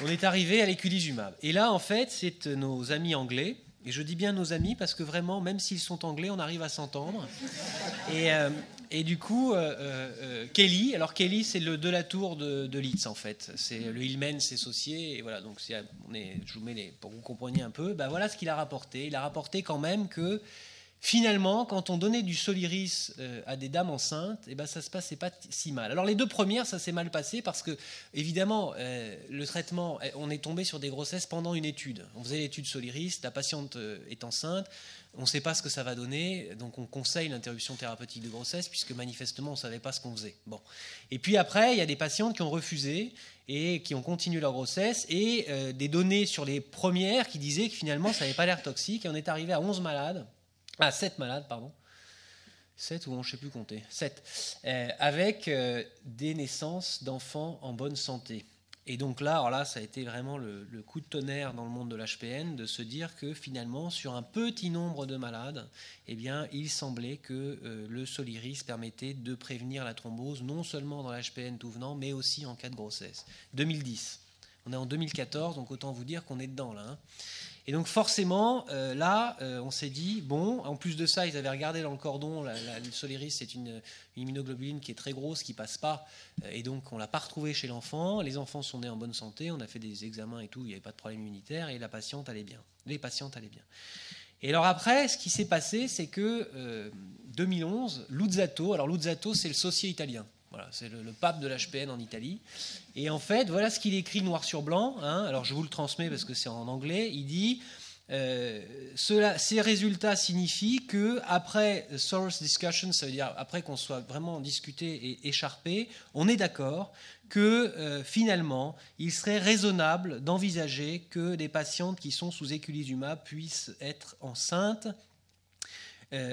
on est arrivé à l'éculizumab. Et là, en fait, c'est nos amis anglais. Et je dis bien nos amis parce que vraiment, même s'ils sont anglais, on arrive à s'entendre. Et du coup, Kelly, alors Kelly, c'est le de la tour de Leeds en fait. C'est le Hillman, c'est associé. Et voilà, donc je vous mets pour que vous compreniez un peu. Ben voilà ce qu'il a rapporté. Il a rapporté quand même que finalement, quand on donnait du Soliris à des dames enceintes, eh ben, ça se passait pas si mal. Alors les 2 premières, ça s'est mal passé parce que, évidemment, le traitement, on est tombé sur des grossesses pendant une étude. On faisait l'étude Soliris, la patiente est enceinte, on ne sait pas ce que ça va donner, donc on conseille l'interruption thérapeutique de grossesse puisque manifestement on ne savait pas ce qu'on faisait. Bon. Et puis après, il y a des patientes qui ont refusé et qui ont continué leur grossesse et des données sur les premières qui disaient que finalement ça n'avait pas l'air toxique et on est arrivé à 11 malades. 7 malades, pardon. 7 ou 11, je ne sais plus compter. 7. Avec des naissances d'enfants en bonne santé. Et donc là, ça a été vraiment le coup de tonnerre dans le monde de l'HPN de se dire que finalement, sur un petit nombre de malades, eh bien, il semblait que le Soliris permettait de prévenir la thrombose, non seulement dans l'HPN tout venant, mais aussi en cas de grossesse. 2010. On est en 2014, donc autant vous dire qu'on est dedans là. Et donc forcément, on s'est dit, bon, en plus de ça, ils avaient regardé dans le cordon, le Soliris, c'est une immunoglobuline qui est très grosse, qui ne passe pas, et donc on ne l'a pas retrouvée chez l'enfant. Les enfants sont nés en bonne santé, on a fait des examens et tout, il n'y avait pas de problème immunitaire, et la patiente allait bien. Les patientes allaient bien. Et alors après, ce qui s'est passé, c'est que 2011, Luzzatto, alors Luzzatto, c'est le saucier italien. Voilà, c'est le pape de l'HPN en Italie. Et en fait, voilà ce qu'il écrit noir sur blanc. Alors je vous le transmets parce que c'est en anglais. Il dit ces résultats signifient que après thorough discussion, ça veut dire après qu'on soit vraiment discuté et écharpé, on est d'accord que finalement, il serait raisonnable d'envisager que des patientes qui sont sous éculizumab puissent être enceintes.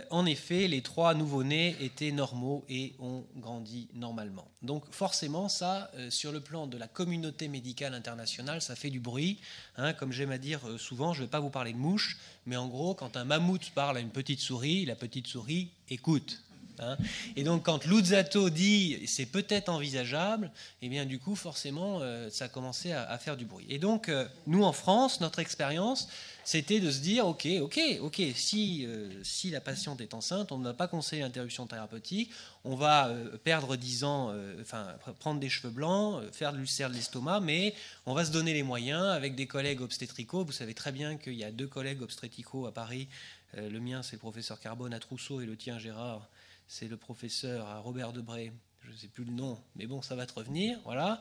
En effet, les 3 nouveau-nés étaient normaux et ont grandi normalement. Donc forcément, ça, sur le plan de la communauté médicale internationale, ça fait du bruit. Comme j'aime à dire souvent, je ne vais pas vous parler de mouches, mais en gros, quand un mammouth parle à une petite souris, la petite souris écoute. Et donc quand Luzzatto dit c'est peut-être envisageable, et bien du coup forcément ça a commencé à faire du bruit. Et donc nous en France, notre expérience, c'était de se dire ok, si la patiente est enceinte, on n'a pas conseillé l'interruption thérapeutique, on va perdre 10 ans, prendre des cheveux blancs, faire de l'ulcère de l'estomac, mais on va se donner les moyens avec des collègues obstétricaux. Vous savez très bien qu'il y a 2 collègues obstétricaux à Paris. Le mien c'est le professeur Carbone à Trousseau et le tien Gérard, c'est le professeur Robert Debré, je ne sais plus le nom, mais bon, ça va te revenir, voilà.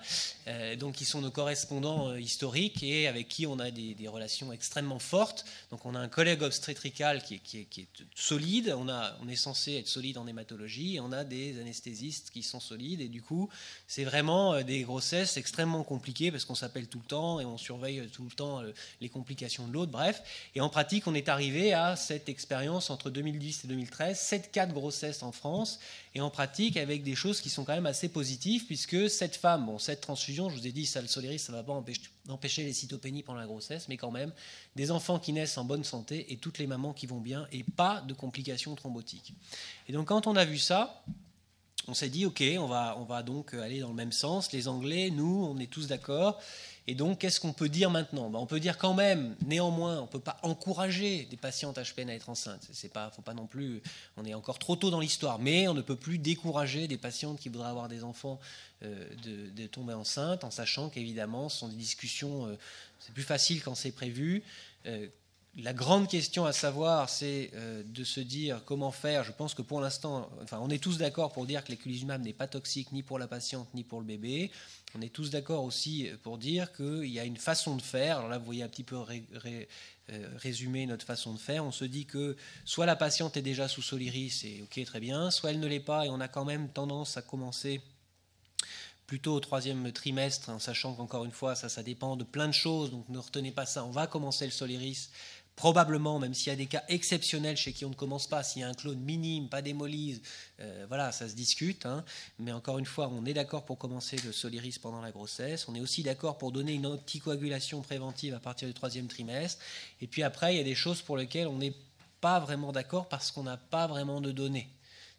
Donc, ils sont nos correspondants historiques et avec qui on a des relations extrêmement fortes. Donc, on a un collègue obstétrical qui est solide, on est censé être solide en hématologie, et on a des anesthésistes qui sont solides, et du coup, c'est vraiment des grossesses extrêmement compliquées parce qu'on s'appelle tout le temps et on surveille tout le temps les complications de l'autre, bref. Et en pratique, on est arrivé à cette expérience entre 2010 et 2013, 7 cas de grossesse en France, et en pratique avec des choses qui sont quand même assez positives, puisque cette femme, cette transfusion, je vous ai dit, ça, le Soliris, ça ne va pas empêcher les cytopénies pendant la grossesse, mais quand même, des enfants qui naissent en bonne santé et toutes les mamans qui vont bien et pas de complications thrombotiques. Et donc quand on a vu ça, on s'est dit, ok, on va donc aller dans le même sens. Les Anglais, nous, on est tous d'accord. Et donc, qu'est-ce qu'on peut dire maintenant ? On peut dire quand même, néanmoins, on ne peut pas encourager des patientes HPN à être enceintes. Faut pas non plus, on est encore trop tôt dans l'histoire, mais on ne peut plus décourager des patientes qui voudraient avoir des enfants de tomber enceintes, en sachant qu'évidemment, ce sont des discussions, c'est plus facile quand c'est prévu. La grande question à savoir, c'est de se dire comment faire. Je pense que pour l'instant, on est tous d'accord pour dire que l'éculizumab n'est pas toxique ni pour la patiente ni pour le bébé. On est tous d'accord aussi pour dire qu'il y a une façon de faire. Alors là, vous voyez un petit peu résumer notre façon de faire. On se dit que soit la patiente est déjà sous Soliris, et ok, très bien, soit elle ne l'est pas, et on a quand même tendance à commencer plutôt au 3e trimestre, en sachant qu'encore une fois, ça dépend de plein de choses, donc ne retenez pas ça. On va commencer le Soliris, probablement, même s'il y a des cas exceptionnels chez qui on ne commence pas, s'il y a un clone minime, pas d'hémolyse, voilà, ça se discute. Mais encore une fois, on est d'accord pour commencer le Soliris pendant la grossesse. On est aussi d'accord pour donner une anticoagulation préventive à partir du 3e trimestre. Et puis après, il y a des choses pour lesquelles on n'est pas vraiment d'accord parce qu'on n'a pas vraiment de données.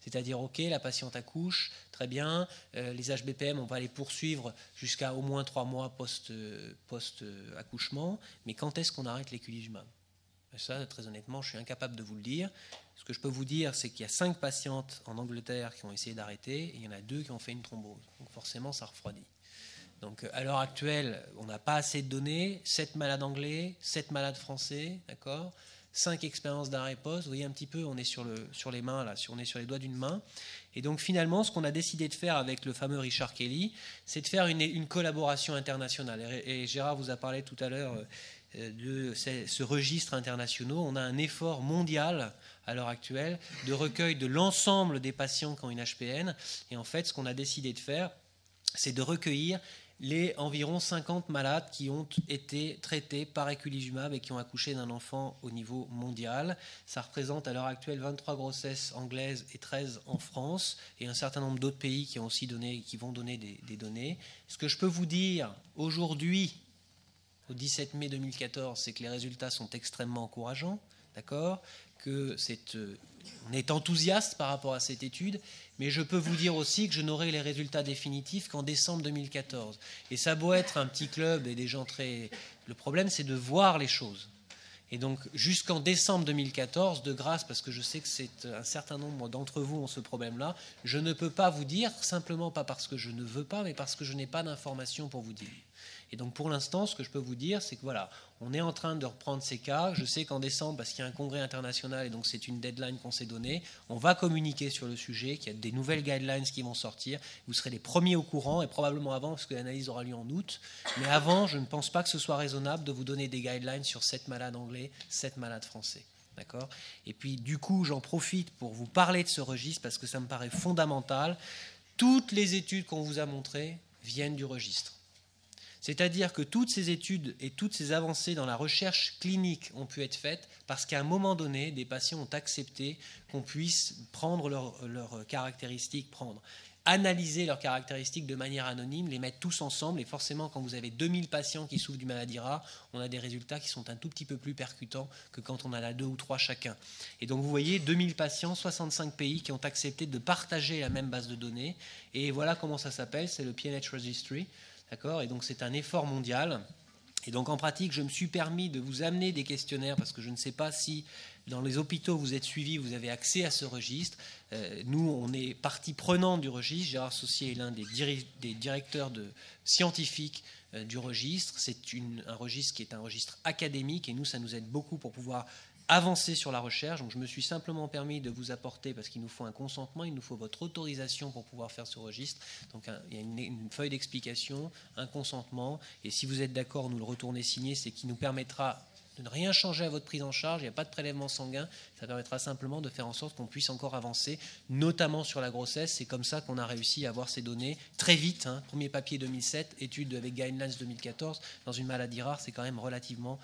C'est-à-dire, ok, la patiente accouche, très bien, les HBPM, on va les poursuivre jusqu'à au moins 3 mois post-accouchement, mais quand est-ce qu'on arrête l'éculizumab? Ça, très honnêtement, je suis incapable de vous le dire. Ce que je peux vous dire, c'est qu'il y a 5 patientes en Angleterre qui ont essayé d'arrêter, et il y en a 2 qui ont fait une thrombose. Donc forcément, ça refroidit. Donc à l'heure actuelle, on n'a pas assez de données. 7 malades anglais, 7 malades français, d'accord, 5 expériences d'arrêt-poste. Vous voyez un petit peu, on est sur les mains, là, on est sur les doigts d'une main. Et donc finalement, ce qu'on a décidé de faire avec le fameux Richard Kelly, c'est de faire une collaboration internationale. Et Gérard vous a parlé tout à l'heure de ce registre international. On a un effort mondial à l'heure actuelle de recueil de l'ensemble des patients qui ont une HPN. Et en fait, ce qu'on a décidé de faire, c'est de recueillir les environ 50 malades qui ont été traités par eculizumab et qui ont accouché d'un enfant au niveau mondial. Ça représente à l'heure actuelle 23 grossesses anglaises et 13 en France, et un certain nombre d'autres pays qui ont aussi donné, qui vont donner des données. Ce que je peux vous dire aujourd'hui, au 17 mai 2014, c'est que les résultats sont extrêmement encourageants, d'accord, que on est enthousiaste par rapport à cette étude, mais je peux vous dire aussi que je n'aurai les résultats définitifs qu'en décembre 2014. Et ça a beau être un petit club et des gens très... Le problème, c'est de voir les choses. Et donc, jusqu'en décembre 2014, de grâce, parce que je sais que c'est un certain nombre d'entre vous ont ce problème-là, je ne peux pas vous dire, simplement pas parce que je ne veux pas, mais parce que je n'ai pas d'informations pour vous dire. Et donc pour l'instant, ce que je peux vous dire, c'est que voilà, on est en train de reprendre ces cas. Je sais qu'en décembre, parce qu'il y a un congrès international et donc c'est une deadline qu'on s'est donnée, on va communiquer sur le sujet, qu'il y a des nouvelles guidelines qui vont sortir. Vous serez les premiers au courant, et probablement avant, parce que l'analyse aura lieu en août. Mais avant, je ne pense pas que ce soit raisonnable de vous donner des guidelines sur 7 malades anglais, 7 malades français. D'accord ? Et puis du coup, j'en profite pour vous parler de ce registre, parce que ça me paraît fondamental. Toutes les études qu'on vous a montrées viennent du registre. C'est-à-dire que toutes ces études et toutes ces avancées dans la recherche clinique ont pu être faites parce qu'à un moment donné, des patients ont accepté qu'on puisse prendre leurs caractéristiques, analyser leurs caractéristiques de manière anonyme, les mettre tous ensemble. Et forcément, quand vous avez 2000 patients qui souffrent d'une maladie rare, on a des résultats qui sont un tout petit peu plus percutants que quand on en a 2 ou 3 chacun. Et donc vous voyez, 2000 patients, 65 pays qui ont accepté de partager la même base de données. Et voilà comment ça s'appelle, c'est le PNH Registry. D'accord ? Et donc c'est un effort mondial. Et donc en pratique, je me suis permis de vous amener des questionnaires parce que je ne sais pas si dans les hôpitaux vous êtes suivis, vous avez accès à ce registre. Nous, on est partie prenante du registre. Gérard Saucier est l'un des directeurs scientifiques du registre. C'est un registre qui est un registre académique et nous, ça nous aide beaucoup pour pouvoir avancer sur la recherche. Donc je me suis simplement permis de vous apporter, parce qu'il nous faut un consentement, il nous faut votre autorisation pour pouvoir faire ce registre. Donc il y a une feuille d'explication, un consentement, et si vous êtes d'accord, nous le retournez signé, c'est qui nous permettra de ne rien changer à votre prise en charge, il n'y a pas de prélèvement sanguin, ça permettra simplement de faire en sorte qu'on puisse encore avancer, notamment sur la grossesse. C'est comme ça qu'on a réussi à avoir ces données très vite. Premier papier 2007, étude avec Guidelines 2014, dans une maladie rare, c'est quand même relativement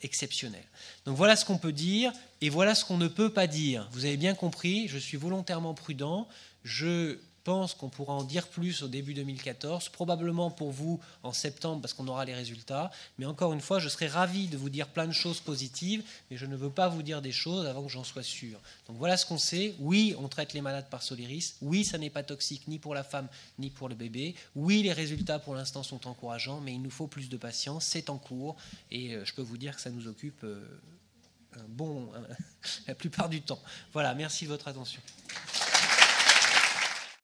exceptionnel. Donc voilà ce qu'on peut dire, et voilà ce qu'on ne peut pas dire. Vous avez bien compris, je suis volontairement prudent, je pense qu'on pourra en dire plus au début 2014, probablement pour vous en septembre parce qu'on aura les résultats, mais encore une fois, je serais ravi de vous dire plein de choses positives, mais je ne veux pas vous dire des choses avant que j'en sois sûr. Donc voilà ce qu'on sait. Oui, on traite les malades par Soliris. Oui, ça n'est pas toxique ni pour la femme ni pour le bébé. Oui, les résultats pour l'instant sont encourageants, mais il nous faut plus de patience, c'est en cours, et je peux vous dire que ça nous occupe la plupart du temps. Voilà, merci de votre attention.